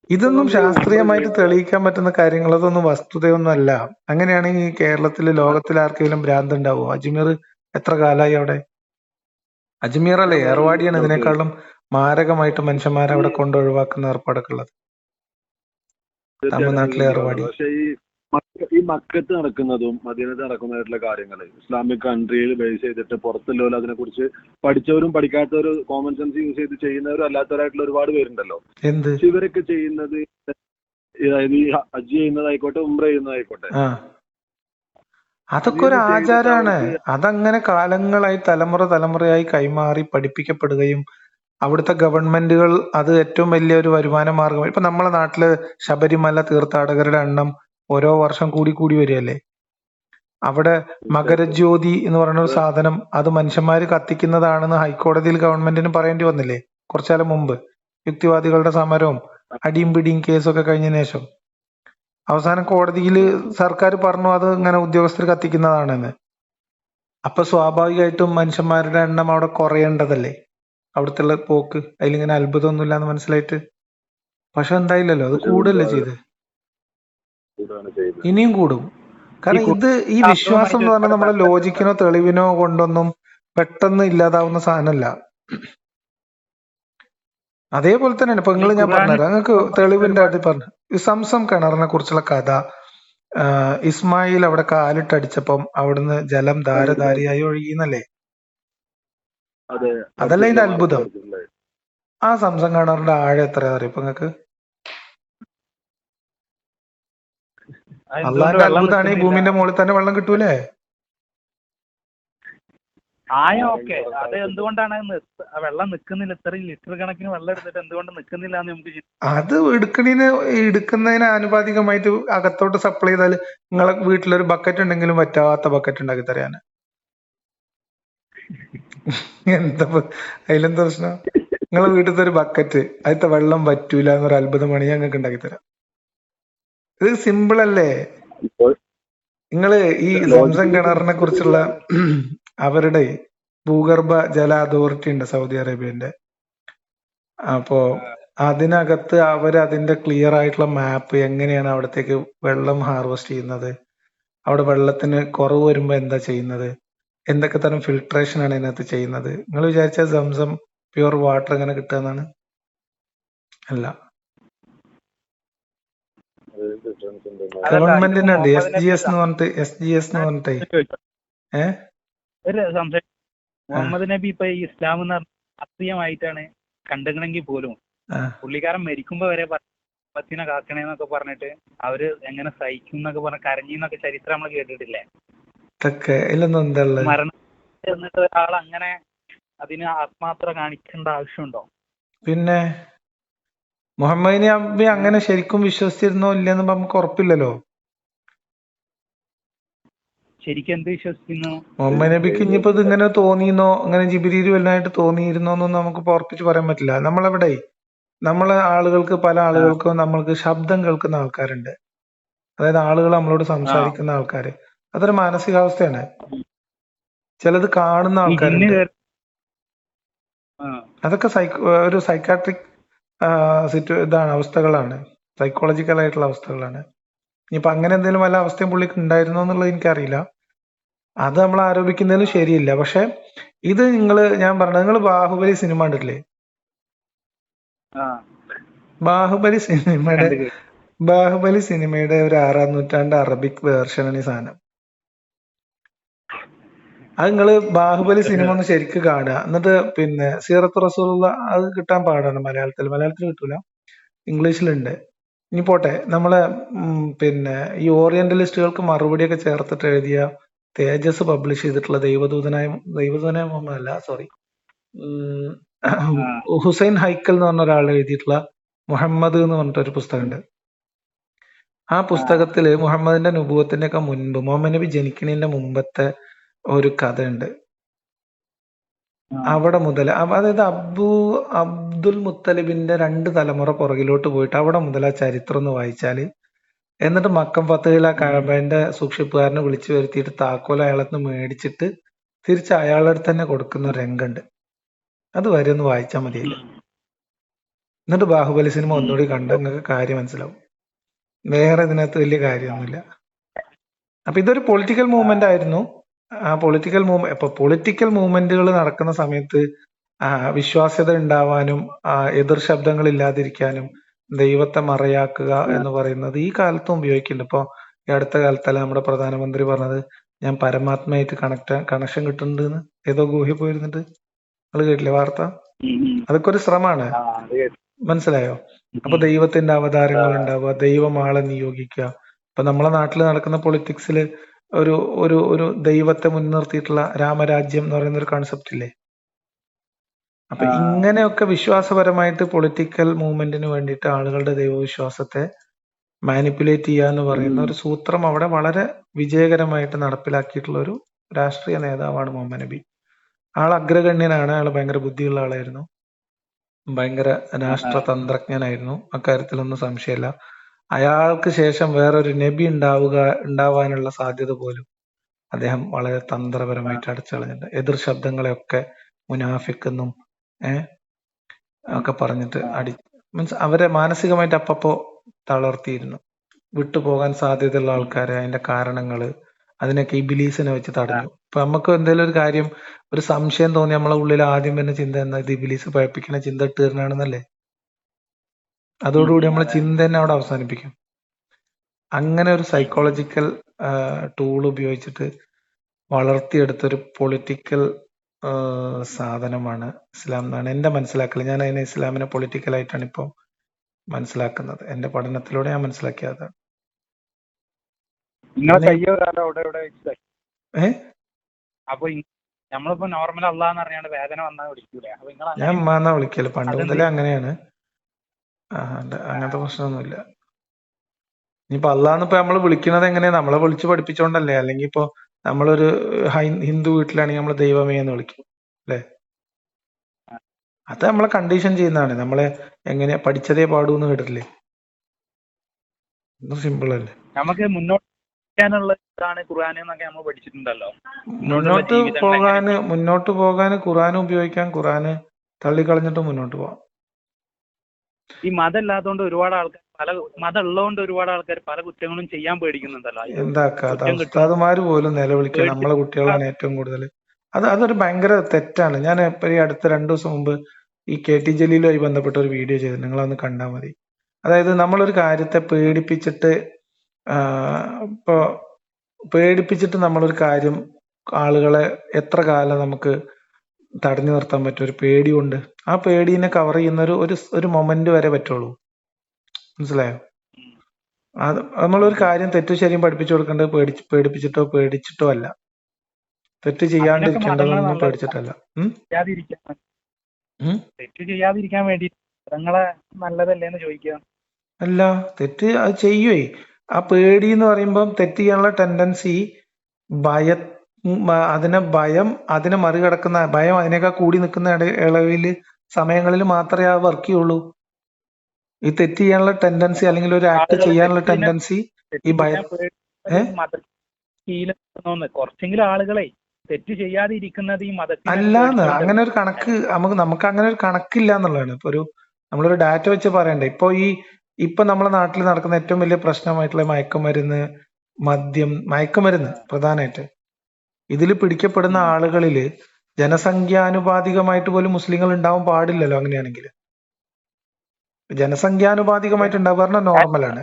ഇതൊന്നും ശാസ്ത്രീയമായിട്ട് തെളിയിക്കാൻ പറ്റുന്ന കാര്യങ്ങൾ, അതൊന്നും വസ്തുതയൊന്നും അല്ല. അങ്ങനെയാണെങ്കിൽ കേരളത്തില് ലോകത്തിൽ ആർക്കെങ്കിലും ഭ്രാന്ത് ഉണ്ടാവോ? അജ്മീർ എത്ര കാലായി അവിടെ? അജ്മീർ അല്ലേ ഏർവാടിയാണ് ഇതിനേക്കാളും മാരകമായിട്ട് മനുഷ്യന്മാരെ അവിടെ കൊണ്ട് ഒഴിവാക്കുന്ന ഏർപ്പാടൊക്കെ ഉള്ളത്. തമിഴ്നാട്ടിലെ ഏർവാടി. പക്ഷെ ഈ മക്കത്ത് നടക്കുന്നതും മദീനത്ത് നടക്കുന്നതായിട്ടുള്ള കാര്യങ്ങൾ ഇസ്ലാമിക് കൺട്രിയിൽ ബേസ് ചെയ്തിട്ട് പുറത്തുള്ളവരും അതിനെ കുറിച്ച് പഠിച്ചവരും പഠിക്കാത്തവരും കോമൺ സെൻസ് യൂസ് ചെയ്ത് ചെയ്യുന്നവരും അല്ലാത്തവരായിട്ടുള്ള ഒരുപാട് പേരുണ്ടല്ലോ. എന്ത് ഇവരൊക്കെ ചെയ്യുന്നത് അതായത് ഈ ഹജ്ജ് ചെയ്യുന്നതായിക്കോട്ടെ ഉംറ ചെയ്യുന്നതായിക്കോട്ടെ, അതൊക്കെ ഒരു ആചാരമാണ്. അതങ്ങനെ കാലങ്ങളായി തലമുറയായി കൈമാറി പഠിപ്പിക്കപ്പെടുകയും അവിടുത്തെ ഗവൺമെന്റുകൾ അത് ഏറ്റവും വലിയ ഒരു വരുമാന മാർഗം. ഇപ്പൊ നമ്മളെ നാട്ടില് ശബരിമല തീർത്ഥാടകരുടെ എണ്ണം ഓരോ വർഷം കൂടി വരികയല്ലേ. അവിടെ മകരജ്യോതി എന്ന് പറയുന്ന ഒരു സാധനം അത് മനുഷ്യന്മാര് കത്തിക്കുന്നതാണെന്ന് ഹൈക്കോടതിയിൽ ഗവൺമെന്റിന് പറയേണ്ടി വന്നില്ലേ കുറച്ചുകാലം മുമ്പ്? യുക്തിവാദികളുടെ സമരവും അടിയും പിടിയും കേസൊക്കെ കഴിഞ്ഞതിന് ശേഷം അവസാനം കോടതിയിൽ സർക്കാർ പറഞ്ഞു അത് ഇങ്ങനെ ഉദ്യോഗസ്ഥർ കത്തിക്കുന്നതാണെന്ന്. അപ്പൊ സ്വാഭാവികമായിട്ടും മനുഷ്യന്മാരുടെ എണ്ണം അവിടെ കുറയേണ്ടതല്ലേ അവിടുത്തെ പോക്ക്. അതിലിങ്ങനെ അത്ഭുതമൊന്നുമില്ല എന്ന് മനസ്സിലായിട്ട്. പക്ഷെ എന്തായില്ലല്ലോ, അത് കൂടുതലല്ലേ ചെയ്ത്. ഇനിയും കൂടും. കാരണം ഈ വിശ്വാസം എന്ന് പറഞ്ഞാൽ നമ്മുടെ ലോജിക്കിനോ തെളിവിനോ കൊണ്ടൊന്നും പെട്ടെന്ന് ഇല്ലാതാവുന്ന സാധനമല്ല. അതേപോലെ തന്നെയാണ് ഇപ്പൊ ഞാൻ പറഞ്ഞുതരാം നിങ്ങൾക്ക് തെളിവിന്റെ അടുത്ത് പറഞ്ഞു. ഈ സംസം കിണറിനെ കുറിച്ചുള്ള കഥ, ഇസ്മായിൽ അവിടെ കാലിട്ടടിച്ചപ്പം അവിടുന്ന് ജലം ധാരധാരിയായി ഒഴുകിന്നല്ലേ? അതല്ല ഇതിന്റെ അത്ഭുതം. ആ സംസം കിണറിന്റെ ആഴം എത്രയാ അറിയാം ഇപ്പൊ നിങ്ങക്ക്? അള്ളാന്റെ അത്ഭുതമാണ്. ഈ ഭൂമിന്റെ മുകളിൽ തന്നെ വെള്ളം കിട്ടൂലേ? ആയം ഓക്കെ, അത് എന്തുകൊണ്ടാണ് വെള്ളം നിൽക്കുന്നില്ല? ഇത്രയും ലിറ്റർ കണക്കിന് വെള്ളം എടുത്തിട്ട് എന്തുകൊണ്ട് നിൽക്കുന്നില്ല എന്ന് നമുക്ക് അത് എടുക്കുന്നതിന് ആനുപാതികമായിട്ട് അകത്തോട്ട് സപ്ലൈ ചെയ്താൽ നിങ്ങളെ വീട്ടിലൊരു ബക്കറ്റ് ഉണ്ടെങ്കിലും പറ്റാത്ത ബക്കറ്റ് ഉണ്ടാക്കി തരാന്. എന്താ അതിലെന്താ പ്രശ്നം? നിങ്ങളെ വീട്ടിലത്തെ ഒരു ബക്കറ്റ് അതിലത്തെ വെള്ളം പറ്റൂല എന്നൊരു അത്ഭുതമാണ് ഞങ്ങൾക്ക് ഉണ്ടാക്കി തരാം. ഇത് സിമ്പിൾ അല്ലേ? നിങ്ങള് ഈ സംസം കിണറിനെ കുറിച്ചുള്ള അവരുടെ ഭൂഗർഭ ജല അതോറിറ്റി ഉണ്ട് സൗദി അറേബ്യന്റെ. അപ്പോ അതിനകത്ത് അതിന്റെ ക്ലിയർ ആയിട്ടുള്ള മാപ്പ്, എങ്ങനെയാണ് അവിടത്തേക്ക് വെള്ളം ഹാർവെസ്റ്റ് ചെയ്യുന്നത്, അവിടെ വെള്ളത്തിന് കുറവ് വരുമ്പോ എന്താ ചെയ്യുന്നത്, എന്തൊക്കെ തരം ഫിൽട്രേഷൻ ആണ് ഇതിനകത്ത് ചെയ്യുന്നത്. നിങ്ങൾ വിചാരിച്ച സംസം പ്യുവർ വാട്ടർ എങ്ങനെ കിട്ടുകയെന്നാണ്? അല്ല. ഗവൺമെന്റിന്റെ ഉണ്ട് SGS എന്ന് പറഞ്ഞിട്ട് ഒരു സംശയം. മുഹമ്മദ് നബി ഇപ്പൊ ഈ ഇസ്ലാം എന്ന് അത്രീയമായിട്ടാണ് കണ്ടെങ്കിൽ പോലും പുള്ളിക്കാരൻ മരിക്കുമ്പോ വരെ പത്തിനെ കാക്കണേന്നൊക്കെ പറഞ്ഞിട്ട് അവര് എങ്ങനെ സഹിക്കും എന്നൊക്കെ പറഞ്ഞ കരഞ്ഞിന്നൊക്കെ ചരിത്രം നമ്മൾ കേട്ടിട്ടില്ലേ? മരണം എന്നിട്ട് ഒരാൾ അങ്ങനെ അതിന് ആത്മാർത്ഥത കാണിക്കേണ്ട ആവശ്യമുണ്ടോ? പിന്നെ മുഹമ്മദ് നബി അങ്ങനെ ശരിക്കും വിശ്വസിച്ചിരുന്നോ ഇല്ലെന്ന് നമുക്ക് ഉറപ്പില്ലല്ലോ. ശരിക്കും എന്ത് വിശ്വസിക്കുന്നു? മുഹമ്മദ് നബിക്ക് ഇനിയിപ്പോ ഇത് ഇങ്ങനെ തോന്നിയെന്നോ ഇങ്ങനെ ജിബ്രീൽ വലുതായിട്ട് തോന്നിയിരുന്നോന്നും നമുക്ക് ഉറപ്പിച്ച് പറയാൻ പറ്റില്ല. നമ്മളെ ആളുകൾക്ക് പല ആളുകൾക്കും നമ്മൾക്ക് ശബ്ദം കേൾക്കുന്ന ആൾക്കാരുണ്ട്. അതായത് ആളുകൾ നമ്മളോട് സംസാരിക്കുന്ന ആൾക്കാര്, അതൊരു മാനസികാവസ്ഥയാണ്. ചിലത് കാണുന്ന ഈ ജിന്ന് ആൾക്കാരുണ്ട്, കേറി അതൊക്കെ ഒരു സൈക്കാട്രിക് ഇതാണ്, അവസ്ഥകളാണ്, സൈക്കോളജിക്കൽ ആയിട്ടുള്ള അവസ്ഥകളാണ്. ഇനിയിപ്പൊ അങ്ങനെ എന്തെങ്കിലും വല്ല അവസ്ഥയും പുള്ളിക്ക് ഉണ്ടായിരുന്നോ എന്നുള്ളത് എനിക്കറിയില്ല. അത് നമ്മൾ ആരോപിക്കുന്നതിൽ ശരിയില്ല. പക്ഷെ ഇത് ഞാൻ പറഞ്ഞത്, നിങ്ങൾ ബാഹുബലി സിനിമ കണ്ടിട്ടില്ലേ? ബാഹുബലി സിനിമയുടെ ഒരു 6-ാം നൂറ്റാണ്ട് അറബിക് വേർഷനാണ് ഈ സാധനം. അത് നിങ്ങള് ബാഹുബലി സിനിമ ഒന്ന് ശരിക്ക് കാണുക. എന്നിട്ട് പിന്നെ സീറത്ത് റസൂലുള്ള അത് കിട്ടാൻ പാടാണ് മലയാളത്തിൽ കിട്ടൂല, ഇംഗ്ലീഷിലുണ്ട്. ഇനി പോട്ടെ, നമ്മളെ പിന്നെ ഈ ഓറിയന്റലിസ്റ്റുകൾക്ക് മറുപടിയൊക്കെ ചേർത്തിട്ട് എഴുതിയ തേജസ് പബ്ലിഷ് ചെയ്തിട്ടുള്ള ദൈവദൂതനായ മുഹമ്മദ് അല്ല, സോറി, ഹുസൈൻ ഹൈക്കൽ എന്ന് പറഞ്ഞ ഒരാൾ എഴുതിയിട്ടുള്ള മുഹമ്മദ് എന്ന് പറഞ്ഞിട്ടൊരു പുസ്തകമുണ്ട്. ആ പുസ്തകത്തില് മുഹമ്മദിന്റെ നുബുവത്തിന്റെ ഒക്കെ മുൻപ്, മുഹമ്മദ് നബി ജനിക്കുന്നതിന്റെ മുമ്പത്തെ ഒരു കഥയുണ്ട്. അവിടെ മുതൽ, അതായത് അബ്ദുൽ മുത്തലിബിന്റെ 2 തലമുറ പുറകിലോട്ട് പോയിട്ട് അവിടെ മുതൽ ആ ചരിത്രം ഒന്ന് വായിച്ചാല്, എന്നിട്ട് മക്കം ഫത്തഹിൽ ആ കഅബന്റെ സൂക്ഷിപ്പുകാരനെ വിളിച്ചു വരുത്തിയിട്ട് താക്കോൽ അയാളത്ത് മേടിച്ചിട്ട് തിരിച്ച് അയാളുടെ അടുത്ത് തന്നെ കൊടുക്കുന്ന ഒരു രംഗമുണ്ട്. അത് വരെ ഒന്ന് വായിച്ചാൽ മതിയില്ല. എന്നിട്ട് ബാഹുബലി സിനിമ ഒന്നുകൂടി കണ്ട് നിങ്ങൾക്ക് കാര്യം മനസ്സിലാവും. വേറെ ഇതിനകത്ത് വലിയ കാര്യമൊന്നുമില്ല. അപ്പൊ ഇതൊരു പൊളിറ്റിക്കൽ മൂവ്മെന്റ് ആയിരുന്നു. ആ പൊളിറ്റിക്കൽ മൂവ്മെന്റുകൾ നടക്കുന്ന സമയത്ത് വിശ്വാസ്യത ഉണ്ടാവാനും എതിർ ശബ്ദങ്ങൾ ഇല്ലാതിരിക്കാനും ദൈവത്തെ മറയാക്കുക എന്ന് പറയുന്നത് ഈ കാലത്തും ഉപയോഗിക്കുന്നുണ്ട്. ഇപ്പൊ ഈ അടുത്ത കാലത്തല്ല നമ്മുടെ പ്രധാനമന്ത്രി പറഞ്ഞത്, ഞാൻ പരമാത്മയായിട്ട് കണക്ഷൻ കിട്ടുന്നുണ്ട്. ഏതോ ഗുഹയിൽ പോയിരുന്നിട്ട്, നിങ്ങൾ കേട്ടില്ലേ വാർത്ത? അതൊക്കെ ഒരു ശ്രമമാണ്, മനസ്സിലായോ? അപ്പൊ ദൈവത്തിന്റെ അവതാരങ്ങൾ ഉണ്ടാവുക, ദൈവം ആളെ നിയോഗിക്കുക. ഇപ്പൊ നമ്മളെ നാട്ടിൽ നടക്കുന്ന പൊളിറ്റിക്സിൽ ഒരു ഒരു ഒരു ദൈവത്തെ മുൻനിർത്തിയിട്ടുള്ള രാമരാജ്യം എന്ന് പറയുന്ന ഒരു കൺസെപ്റ്റ് ഇല്ലേ? അപ്പൊ ഇങ്ങനെയൊക്കെ വിശ്വാസപരമായിട്ട് പൊളിറ്റിക്കൽ മൂവ്മെന്റിന് വേണ്ടിയിട്ട് ആളുകളുടെ ദൈവവിശ്വാസത്തെ മാനിപ്പുലേറ്റ് ചെയ്യുക എന്ന് പറയുന്ന ഒരു സൂത്രം അവിടെ വളരെ വിജയകരമായിട്ട് നടപ്പിലാക്കിയിട്ടുള്ള ഒരു രാഷ്ട്രീയ നേതാവാണ് മുഹമ്മദ് നബി. ആൾ അഗ്രഗണ്യനാണ്, ആൾ ഭയങ്കര ബുദ്ധിയുള്ള ആളായിരുന്നു, ഭയങ്കര രാഷ്ട്രതന്ത്രജ്ഞനായിരുന്നു, അക്കാര്യത്തിലൊന്നും സംശയമില്ല. അയാൾക്ക് ശേഷം വേറൊരു നബി ഉണ്ടാവാനുള്ള സാധ്യത പോലും അദ്ദേഹം വളരെ തന്ത്രപരമായിട്ട് അടച്ചുകളഞ്ഞിട്ടുണ്ട്. എതിർ ശബ്ദങ്ങളെയൊക്കെ മുനാഫിക്കെന്നും ഒക്കെ പറഞ്ഞിട്ട് മീൻസ് അവരെ മാനസികമായിട്ട് അപ്പപ്പോ തളർത്തിയിരുന്നു. വിട്ടുപോകാൻ സാധ്യതയുള്ള ആൾക്കാരെ, അതിന്റെ കാരണങ്ങള്, അതിനൊക്കെ ഇബിലീസിനെ വെച്ച് തടഞ്ഞു. ഇപ്പൊ നമുക്ക് എന്തെങ്കിലും ഒരു കാര്യം, ഒരു സംശയം തോന്നി നമ്മളെ ഉള്ളിൽ ആദ്യം വരുന്ന ചിന്ത എന്താ? ഇത് ഇബിലീസ് പഴപ്പിക്കുന്ന ചിന്ത ഇട്ട് തരുന്നതാണെന്നല്ലേ? അതോടുകൂടി നമ്മളെ ചിന്ത തന്നെ അവിടെ അവസാനിപ്പിക്കും. അങ്ങനെ ഒരു സൈക്കോളജിക്കൽ ടൂൾ ഉപയോഗിച്ചിട്ട് വളർത്തിയെടുത്തൊരു പൊളിറ്റിക്കൽ സാധനമാണ് ഇസ്ലാം എന്നാണ് എന്റെ മനസ്സിലാക്കൽ. ഞാൻ അതിനെ ഇസ്ലാമിനെ പൊളിറ്റിക്കലായിട്ടാണ് ഇപ്പോൾ മനസ്സിലാക്കുന്നത്. എന്റെ പഠനത്തിലൂടെ ഞാൻ മനസ്സിലാക്കിയത്. അപ്പൊ നമ്മളിപ്പോ നോർമൽ അള്ളാന്ന് പറഞ്ഞാണ്ട് വേദന വന്നാൽ വിളിക്കൂലേ? ഞാൻ ഉമ്മാന്നാ വിളിക്കല്, പണ്ട് മുതലേ അങ്ങനെയാണ്. അങ്ങനത്തെ പ്രശ്നമൊന്നുമില്ല. ഇനിയിപ്പോ അള്ളാന്ന് ഇപ്പൊ നമ്മള് വിളിക്കുന്നത് എങ്ങനെയാ? നമ്മളെ വിളിച്ച് പഠിപ്പിച്ചോണ്ടല്ലേ? അല്ലെങ്കിൽ ഇപ്പൊ നമ്മളൊരു ഹിന്ദു വീട്ടിലാണെങ്കിൽ നമ്മള് ദൈവമേ എന്ന് വിളിക്കും അല്ലെ? അത് നമ്മളെ കണ്ടീഷൻ ചെയ്യുന്നതാണ്. നമ്മളെ എങ്ങനെയാ പഠിച്ചതേ പാടൂന്ന് കേട്ടിട്ടില്ലേ? സിമ്പിൾ അല്ലേ? നമുക്ക് മുന്നോട്ട് ഖുർആൻ എന്നൊക്കെ നമ്മൾ പഠിച്ചിട്ടുണ്ടല്ലോ. മുന്നോട്ട് പോകാന് ഖുർആൻ ഉപയോഗിക്കാൻ, ഖുർആന് തള്ളിക്കളഞ്ഞിട്ട് മുന്നോട്ട് പോവാം. ഈ മതം ഇല്ലാത്തതുകൊണ്ട് ഒരുപാട് ആൾക്കാർ, മതം ഉള്ളതുകൊണ്ട് ഒരുപാട് ആൾക്കാർ പല കുറ്റങ്ങളും ചെയ്യാൻ പേടിക്കുന്നുണ്ടല്ലോ. ഉസ്താദുമാര് പോലും നിലവിളിക്കുക നമ്മളെ കുട്ടികളാണ് ഏറ്റവും കൂടുതൽ. അതൊരു ഭയങ്കര തെറ്റാണ്. ഞാൻ ഈ അടുത്ത 2 ദിവസം മുമ്പ് ഈ KT ജലീലുമായി ബന്ധപ്പെട്ട ഒരു വീഡിയോ ചെയ്തു, നിങ്ങളൊന്ന് കണ്ടാൽ മതി. അതായത് നമ്മളൊരു കാര്യത്തെ പേടിപ്പിച്ചിട്ട് നമ്മളൊരു കാര്യം, ആളുകളെ എത്ര കാലം നമുക്ക് തടഞ്ഞു നിർത്താൻ പറ്റും? ഒരു പേടി കൊണ്ട്. ആ പേടീനെ കവർ ചെയ്യുന്ന ഒരു മൊമെന്റ് വരെ പറ്റുള്ളൂ. മനസ്സിലായോ? നമ്മളൊരു കാര്യം തെറ്റു ശരിയും പഠിപ്പിച്ചു കൊടുക്കേണ്ടത് പേടിച്ചിട്ടോ അല്ല. തെറ്റ് ചെയ്യാണ്ടിരിക്കേണ്ടതൊന്നും പേടിച്ചിട്ടല്ല. തെറ്റ് ചെയ്യാതിരിക്കാൻ വേണ്ടി മതങ്ങളെ നല്ലതല്ലേന്ന് ചോദിക്കുക. അല്ല, തെറ്റ് അത് ചെയ്യുവേ. ആ പേടി എന്ന് പറയുമ്പം തെറ്റ് ചെയ്യാനുള്ള ടെൻഡൻസി, അതിനെ മറികടക്കുന്ന ഭയം, അതിനേക്കാൾ കൂടി നിൽക്കുന്ന ഇളവില് സമയങ്ങളിൽ മാത്രമേ ആ വർക്ക് ചെയ്യുള്ളൂ. ഈ തെറ്റ് ചെയ്യാനുള്ള ടെൻഡൻസി അല്ലെങ്കിൽ ഒരു ആക്ട് ചെയ്യാനുള്ള ടെൻഡൻസി ഈ ഭയ ശീലം കുറച്ചെങ്കിലും ആളുകളെ തെറ്റ് ചെയ്യാതെ ഇരിക്കുന്നത് ഈ മതത്തിന് അല്ലാന്ന് അങ്ങനെ ഒരു കണക്ക് നമുക്ക് അങ്ങനെ ഒരു കണക്കില്ല എന്നുള്ളതാണ്. ഇപ്പൊ നമ്മളൊരു ഡാറ്റ വെച്ച് പറയണ്ടേ. ഇപ്പൊ നമ്മളെ നാട്ടിൽ നടക്കുന്ന ഏറ്റവും വലിയ പ്രശ്നമായിട്ടുള്ള മയക്കുമരുന്ന്, മയക്കുമരുന്ന് പ്രധാനമായിട്ട് ഇതിൽ പിടിക്കപ്പെടുന്ന ആളുകളില് ജനസംഖ്യാനുപാതികമായിട്ട് പോലും മുസ്ലിങ്ങൾ ഉണ്ടാവാൻ പാടില്ലല്ലോ. അങ്ങനെയാണെങ്കിൽ ജനസംഖ്യാനുപാതികമായിട്ട് ഉണ്ടാവുക പറഞ്ഞാൽ നോർമലാണ്.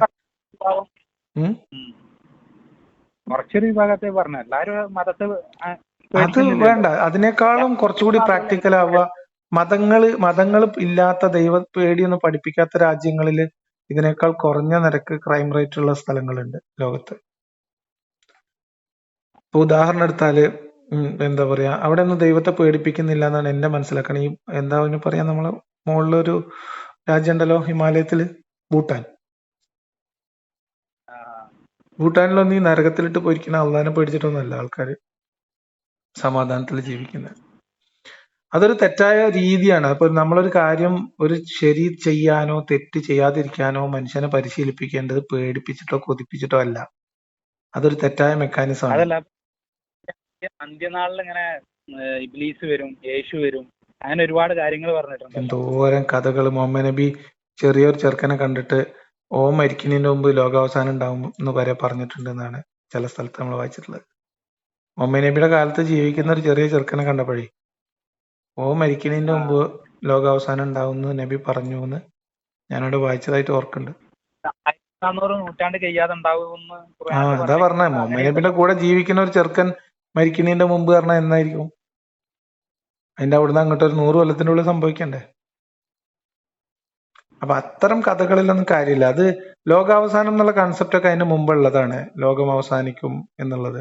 കുറച്ചൊരു വിഭാഗത്തെ പറഞ്ഞ എല്ലാരും മതത്തെ അത് വേണ്ട. അതിനേക്കാളും കുറച്ചുകൂടി പ്രാക്ടിക്കൽ ആവുക മതങ്ങൾ ഇല്ലാത്ത ദൈവ പേടിയൊന്നും പഠിപ്പിക്കാത്ത രാജ്യങ്ങളിൽ ഇതിനേക്കാൾ കുറഞ്ഞ നിരക്ക് ക്രൈം റേറ്റ് ഉള്ള സ്ഥലങ്ങളുണ്ട് ലോകത്ത്. ഇപ്പൊ ഉദാഹരണം എടുത്താല് എന്താ പറയാ, അവിടെ ഒന്നും ദൈവത്തെ പേടിപ്പിക്കുന്നില്ല എന്നാണ് എന്റെ മനസ്സിലാക്കണം. ഈ എന്താ പറയാ, നമ്മളെ മുകളിലൊരു രാജ്യം ഉണ്ടല്ലോ ഹിമാലയത്തില്, ഭൂട്ടാനിലൊന്നും ഈ നരകത്തിലിട്ട് പോയിരിക്കുന്ന അള്ളാനെ പേടിച്ചിട്ടൊന്നുമല്ല ആൾക്കാര് സമാധാനത്തിൽ ജീവിക്കുന്നത്. അതൊരു തെറ്റായ രീതിയാണ്. അപ്പൊ നമ്മളൊരു കാര്യം ശരി ചെയ്യാനോ തെറ്റ് ചെയ്യാതിരിക്കാനോ മനുഷ്യനെ പരിശീലിപ്പിക്കേണ്ടത് പേടിപ്പിച്ചിട്ടോ കൊതിപ്പിച്ചിട്ടോ അല്ല. അതൊരു തെറ്റായ മെക്കാനിസം ആണ്. അന്ത്യനാളിൽ ഇങ്ങനെ ഇബ്ലീസ് വരും, യേശു വരും, അങ്ങനെ ഒരുപാട് കാര്യങ്ങൾ പറഞ്ഞിട്ടുണ്ട്. എന്തോരം കഥകൾ. മുഹമ്മദ് നബി ചെറിയൊരു ചെറുക്കനെ കണ്ടിട്ട് മരിക്കുന്നതിന്റെ മുമ്പ് ലോകാവസാനം ഉണ്ടാവും എന്ന് വരെ പറഞ്ഞിട്ടുണ്ട് എന്നാണ് ചില സ്ഥലത്ത് നമ്മൾ വായിച്ചിട്ടുള്ളത്. മുഹമ്മദ് നബിയുടെ കാലത്ത് ജീവിക്കുന്ന ഒരു ചെറിയ ചെറുക്കനെ കണ്ടപ്പോഴേ മരിക്കുന്നതിന്റെ മുമ്പ് ലോകാവസാനം ഉണ്ടാവും എന്ന് നബി പറഞ്ഞു എന്ന് ഞാനവിടെ വായിച്ചതായിട്ട് ഓർക്കുന്നുണ്ട്. നൂറ്റാണ്ട് കഴിയാതെ അതാ പറഞ്ഞ മുഹമ്മദ് നബിയുടെ കൂടെ ജീവിക്കുന്ന ഒരു ചെറുക്കൻ മരിക്കുന്നതിന്റെ മുമ്പ് പറഞ്ഞാൽ എന്നായിരിക്കും? അതിന്റെ അവിടുന്ന് അങ്ങോട്ട് ഒരു 100 കൊല്ലത്തിന്റെ ഉള്ളിൽ സംഭവിക്കണ്ടേ? അപ്പൊ അത്തരം കഥകളിലൊന്നും കാര്യമില്ല. അത് ലോകാവസാനം എന്നുള്ള കൺസെപ്റ്റ് ഒക്കെ അതിന്റെ മുമ്പുള്ളതാണ്. ലോകം അവസാനിക്കും എന്നുള്ളത്,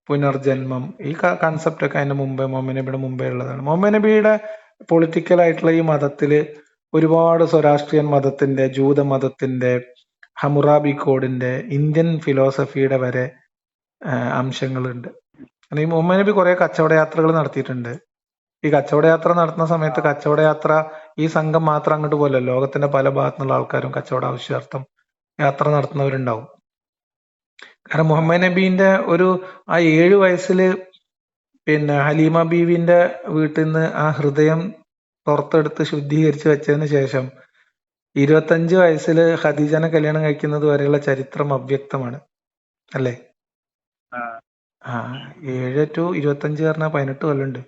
പുനർജന്മം, ഈ കൺസെപ്റ്റ് ഒക്കെ അതിന്റെ മുമ്പേ മുഹമ്മദ് നബിയുടെ മുമ്പേ ഉള്ളതാണ്. മുഹമ്മദ് നബിയുടെ പൊളിറ്റിക്കൽ ആയിട്ടുള്ള ഈ മതത്തില് ഒരുപാട് സ്വരാഷ്ട്രീയൻ മതത്തിന്റെ, ജൂത മതത്തിന്റെ, ഹമുറാബി കോഡിന്റെ, ഇന്ത്യൻ ഫിലോസഫിയുടെ വരെ അംശങ്ങളുണ്ട്. ഈ മുഹമ്മദ് നബി കുറെ കച്ചവട യാത്രകൾ നടത്തിയിട്ടുണ്ട്. ഈ കച്ചവട യാത്ര നടത്തുന്ന സമയത്ത് കച്ചവട യാത്ര ഈ സംഘം മാത്രം അങ്ങോട്ട് പോലല്ലോ, ലോകത്തിന്റെ പല ഭാഗത്തുനിന്നുള്ള ആൾക്കാരും കച്ചവട ആവശ്യാർത്ഥം യാത്ര നടത്തുന്നവരുണ്ടാവും. കാരണം മുഹമ്മദ് നബീന്റെ ആ 7 വയസ്സില് ഹലീമ ബീവിന്റെ വീട്ടിൽ നിന്ന് ആ ഹൃദയം പുറത്തെടുത്ത് ശുദ്ധീകരിച്ച് വെച്ചതിന് ശേഷം 25 വയസ്സില് ഖദീജനെ കല്യാണം കഴിക്കുന്നത് വരെയുള്ള ചരിത്രം അവ്യക്തമാണ് അല്ലേ? 7 to 25 പറഞ്ഞാൽ 18 കൊല്ലമുണ്ട്.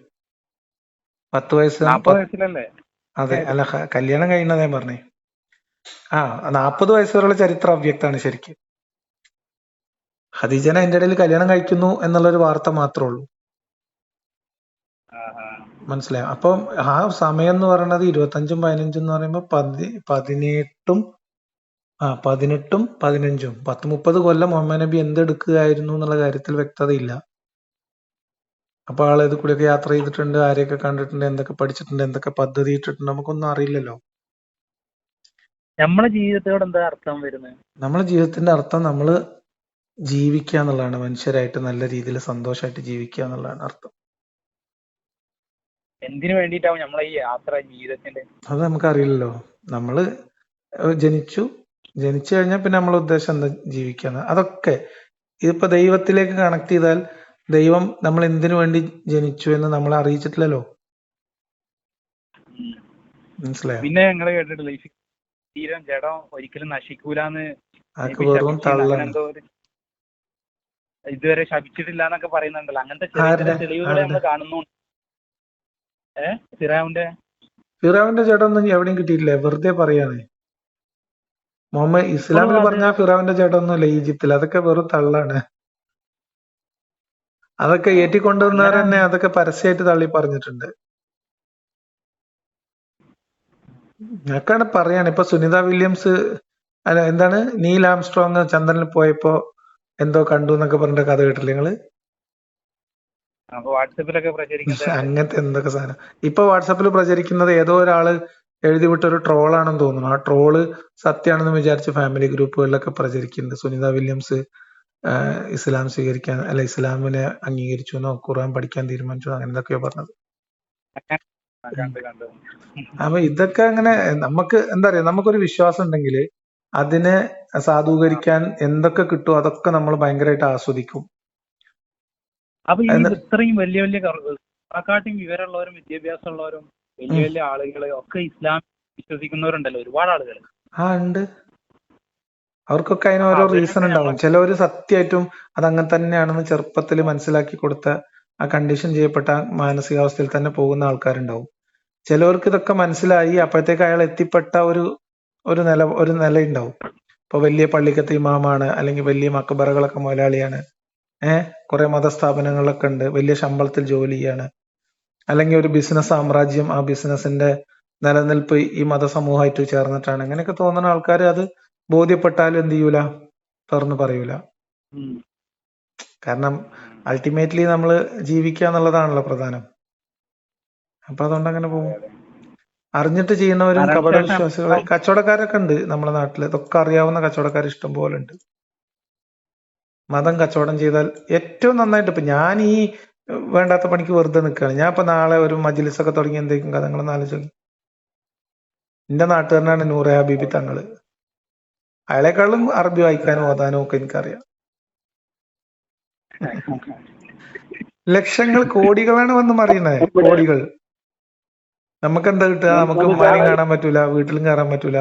10 വയസ്സ് അതെ, അല്ല കല്യാണം കഴിയുന്നതേ പറഞ്ഞേ. 40 വയസ്സ് വരെയുള്ള ചരിത്രം അവ്യക്തമാണ് ശരിക്കും. ഖദീജനെ അതിന്റെ ഇടയിൽ കല്യാണം കഴിക്കുന്നു എന്നുള്ളൊരു വാർത്ത മാത്രമേ ഉള്ളൂ. മനസ്സിലായോ? അപ്പം ആ സമയം എന്ന് പറയുന്നത് 25ഉം 15 എന്ന് പറയുമ്പോ 18ഉം 15ഉം 30 കൊല്ലം മുഹമ്മദ് നബി എന്തെടുക്കുകയായിരുന്നു എന്നുള്ള കാര്യത്തിൽ വ്യക്തതയില്ല. അപ്പൊ ആളേത് കൂടെയൊക്കെ യാത്ര ചെയ്തിട്ടുണ്ട്, ആരെയൊക്കെ കണ്ടിട്ടുണ്ട്, എന്തൊക്കെ പഠിച്ചിട്ടുണ്ട്, എന്തൊക്കെ പദ്ധതി ഇട്ടിട്ടുണ്ട്, നമുക്കൊന്നും അറിയില്ലല്ലോ. നമ്മളെ ജീവിതത്തോട് എന്താ അർത്ഥം വരുന്നത്? നമ്മളെ ജീവിതത്തിന്റെ അർത്ഥം നമ്മള് ജീവിക്കുക എന്നുള്ളതാണ്. മനുഷ്യരായിട്ട് നല്ല രീതിയിൽ സന്തോഷമായിട്ട് ജീവിക്കുക എന്നുള്ളതാണ് അർത്ഥം. എന്തിനു വേണ്ടിയിട്ടാവും നമ്മളെ ഈ യാത്ര ജീവിതത്തിന്റെ? അത് നമുക്കറിയില്ലല്ലോ. നമ്മള് ജനിച്ചു കഴിഞ്ഞാൽ പിന്നെ നമ്മളെ ഉദ്ദേശം എന്താ? ജീവിക്കാന്ന്. അതൊക്കെ ഇതിപ്പോ ദൈവത്തിലേക്ക് കണക്ട് ചെയ്താൽ ദൈവം നമ്മൾ എന്തിനു വേണ്ടി ജനിച്ചു എന്ന് നമ്മളെ അറിയിച്ചിട്ടില്ലല്ലോ. മനസ്സിലായോ? പിന്നെ ഞങ്ങള് കേട്ടിട്ടില്ല ഈ ശരീരം ജഡം ഒരിക്കലും നശിക്കൂലെന്ന്, ഇതുവരെ ശപിച്ചിട്ടില്ല എന്നൊക്കെ പറയുന്നുണ്ടല്ലോ. അങ്ങനത്തെ ചെറിയ തെളിവുകൾ നമ്മൾ കാണുന്നു. ഫിറഔന്റെ ജഡമൊന്നും എവിടെയും കിട്ടിയിട്ടില്ല, വെറുതെ പറയാണ്. മുഹമ്മദ് ഇസ്ലാമിൽ പറഞ്ഞ ഫിറഔന്റെ ജഡമൊന്നുമില്ല ഈജിപ്തിൽ. അതൊക്കെ വെറും തള്ളാണ്. അതൊക്കെ ഏറ്റിക്കൊണ്ടുവന്നവർ തന്നെ അതൊക്കെ പരസ്യമായിട്ട് തള്ളി പറഞ്ഞിട്ടുണ്ട്. ഞങ്ങൾക്കാണ് പറയാണ്. ഇപ്പൊ സുനിത വില്യംസ് എന്താണ് നീൽ ആംസ്ട്രോങ് ചന്ദ്രനിൽ പോയപ്പോ എന്തോ കണ്ടു എന്നൊക്കെ പറഞ്ഞ കഥ കേട്ടില്ലേ നിങ്ങള്? അങ്ങനത്തെ എന്തൊക്കെ സാധനം ഇപ്പൊ വാട്സാപ്പിൽ പ്രചരിക്കുന്നത് ഏതോ ഒരാള് എഴുതി വിട്ടൊരു ട്രോളാണെന്ന് തോന്നുന്നു. ആ ട്രോള് സത്യമാണെന്ന് വിചാരിച്ച് ഫാമിലി ഗ്രൂപ്പുകളിലൊക്കെ പ്രചരിക്കുന്നുണ്ട്. സുനിത വില്യംസ് ഇസ്ലാം സ്വീകരിക്കാൻ ഇസ്ലാമിനെ അംഗീകരിച്ചു എന്നോ ഖുർആൻ പഠിക്കാൻ തീരുമാനിച്ചു അങ്ങനെ എന്തൊക്കെയോ പറഞ്ഞത്. അപ്പൊ ഇതൊക്കെ അങ്ങനെ നമുക്ക് എന്താ പറയാ, നമുക്കൊരു വിശ്വാസം ഉണ്ടെങ്കിൽ അതിനെ സാധൂകരിക്കാൻ എന്തൊക്കെ കിട്ടുമോ അതൊക്കെ നമ്മൾ ഭയങ്കരമായിട്ട് ആസ്വദിക്കും. അപ്പൊ ഈ എന്ന് ഇത്രയും വലിയ വലിയ കാട്ടിയും വിവരമുള്ളവരും വിദ്യാഭ്യാസമുള്ളവരും വലിയ വലിയ ആളുകള് ഒക്കെ ഇസ്ലാം വിശ്വസിക്കുന്നവരുണ്ടല്ലോ, ഒരുപാട് ആളുകൾ. ഉണ്ട്. അവർക്കൊക്കെ അതിന് ഓരോ അവരൊക്കെ റീസൺ ഉണ്ടാവും. ചിലവര് സത്യമായിട്ടും അതങ്ങനെ തന്നെയാണെന്ന് ചെറുപ്പത്തിൽ മനസ്സിലാക്കി കൊടുത്ത ആ കണ്ടീഷൻ ചെയ്യപ്പെട്ട മാനസികാവസ്ഥയിൽ തന്നെ പോകുന്ന ആൾക്കാരുണ്ടാവും. ചിലവർക്ക് ഇതൊക്കെ മനസ്സിലായി അപ്പോഴത്തേക്ക് അയാൾ എത്തിപ്പെട്ട ഒരു നിലയുണ്ടാവും. ഇപ്പൊ വലിയ പള്ളിക്കത്തെ ഇമാമാണ്, അല്ലെങ്കിൽ വലിയ മക്ബറകളൊക്കെ മുതലാളിയാണ്, കുറെ മതസ്ഥാപനങ്ങളിലൊക്കെ ഉണ്ട്, വലിയ ശമ്പളത്തിൽ ജോലി ചെയ്യാണ്, അല്ലെങ്കിൽ ഒരു ബിസിനസ് സാമ്രാജ്യം, ആ ബിസിനസിന്റെ നിലനിൽപ്പ് ഈ മതസമൂഹമായിട്ട് ചേർന്നിട്ടാണ്. അങ്ങനെയൊക്കെ തോന്നുന്ന ആൾക്കാർ അത് ബോധ്യപ്പെട്ടാലും എന്ത് ചെയ്യൂല, തുറന്നു പറയൂല. കാരണം അൾട്ടിമേറ്റ്ലി നമ്മൾ ജീവിക്കുക എന്നുള്ളതാണല്ലോ പ്രധാനം. അപ്പൊ അതുകൊണ്ട് അങ്ങനെ പോകും. അറിഞ്ഞിട്ട് ചെയ്യുന്നവരും കപട വിശ്വാസികളെ കച്ചവടക്കാരൊക്കെ ഉണ്ട് നമ്മുടെ നാട്ടില്. ഇതൊക്കെ അറിയാവുന്ന കച്ചവടക്കാർ ഇഷ്ടം പോലെ ഉണ്ട്. മതം കച്ചവടം ചെയ്താൽ ഏറ്റവും നന്നായിട്ട്. ഇപ്പൊ ഞാൻ ഈ വേണ്ടാത്ത പണിക്ക് വെറുതെ നിൽക്കുകയാണ്. ഞാൻ ഇപ്പൊ നാളെ ഒരു മജ്ലിസൊക്കെ തുടങ്ങി എന്തെങ്കിലും കഥകളൊന്നും ആലോചിച്ചു. എന്റെ നാട്ടുകാരനാണ് നൂറെ ഹബീബി തങ്ങള്. അയാളെക്കാളും അറബി വായിക്കാനും ഓതാനും ഒക്കെ എനിക്കറിയാം. ലക്ഷങ്ങൾ കോടികളാണ് വന്ന് മറിയുന്നത്, കോടികൾ. നമുക്ക് എന്താ കിട്ടുക? നമുക്ക് ഉമ്മാനെയും കാണാൻ പറ്റൂല, വീട്ടിലും കയറാൻ പറ്റൂല.